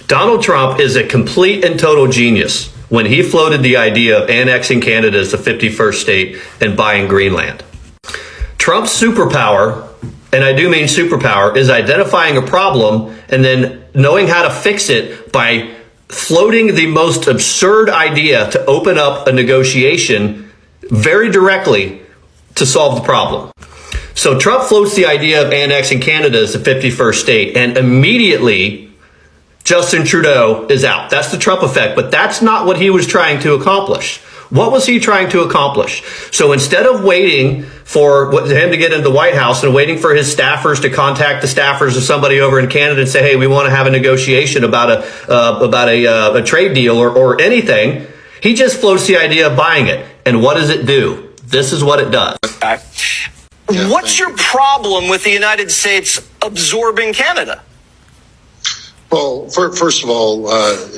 Donald Trump is a complete and total genius when he floated the idea of annexing Canada as the 51st state and buying Greenland. Trump's superpower, and I do mean superpower, is identifying a problem and then knowing how to fix it by floating the most absurd idea to open up a negotiation very directly to solve the problem. So Trump floats the idea of annexing Canada as the 51st state, and immediately Justin Trudeau is out. That's the Trump effect, but that's not what he was trying to accomplish. What was he trying to accomplish? So instead of waiting for him to get into the White House and waiting for his staffers to contact the staffers of somebody over in Canada and say, hey, we want to have a negotiation about a trade deal or anything, he just floats the idea of buying it. And what does it do? This is what it does. What's your problem with the United States absorbing Canada? Well, first of all,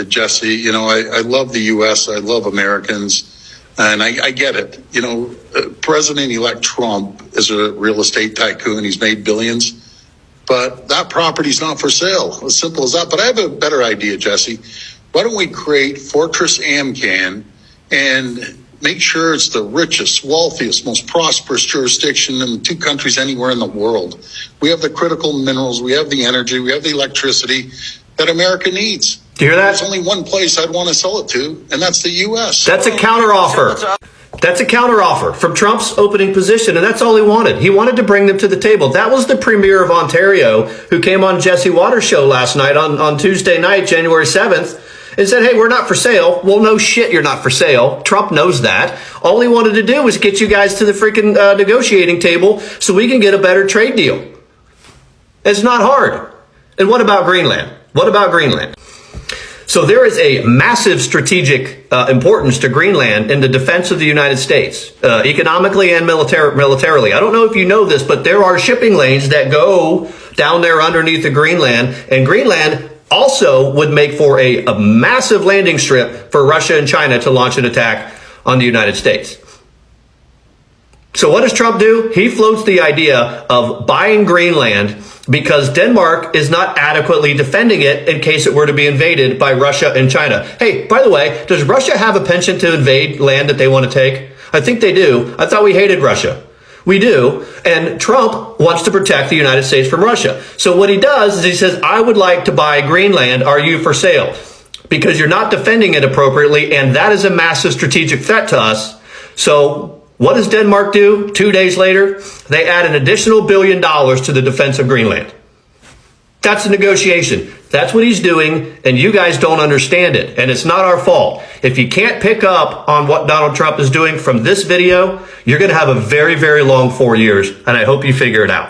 Jesse, you know, I love the U.S. I love Americans. And I get it. You know, President-elect Trump is a real estate tycoon. He's made billions. But that property's not for sale. As simple as that. But I have a better idea, Jesse. Why don't we create Fortress Amcan and make sure it's the richest, wealthiest, most prosperous jurisdiction in 2 countries anywhere in the world. We have the critical minerals. We have the energy. We have the electricity that America needs. Do you hear that? There's only one place I'd want to sell it to, and that's the U.S. That's a counteroffer. That's a counteroffer from Trump's opening position, and that's all he wanted. He wanted to bring them to the table. That was the premier of Ontario who came on Jesse Waters' show last night on Tuesday night, January 7th, and said, hey, we're not for sale. Well, no shit, you're not for sale. Trump knows that. All he wanted to do was get you guys to the freaking negotiating table so we can get a better trade deal. It's not hard. And what about Greenland? What about Greenland? So there is a massive strategic importance to Greenland in the defense of the United States, economically and militarily. I don't know if you know this, but there are shipping lanes that go down there underneath the Greenland, and Greenland also would make for a massive landing strip for Russia and China to launch an attack on the United States. So what does Trump do? He floats the idea of buying Greenland because Denmark is not adequately defending it in case it were to be invaded by Russia and China. Hey, by the way, does Russia have a penchant to invade land that they want to take? I think they do. I thought we hated Russia. We do. And Trump wants to protect the United States from Russia. So what he does is he says, I would like to buy Greenland. Are you for sale? Because you're not defending it appropriately, and that is a massive strategic threat to us. So what does Denmark do? 2 days later, they add an additional $1 billion to the defense of Greenland. That's a negotiation. That's what he's doing, and you guys don't understand it, and it's not our fault. If you can't pick up on what Donald Trump is doing from this video, you're going to have a very, very long 4 years, and I hope you figure it out.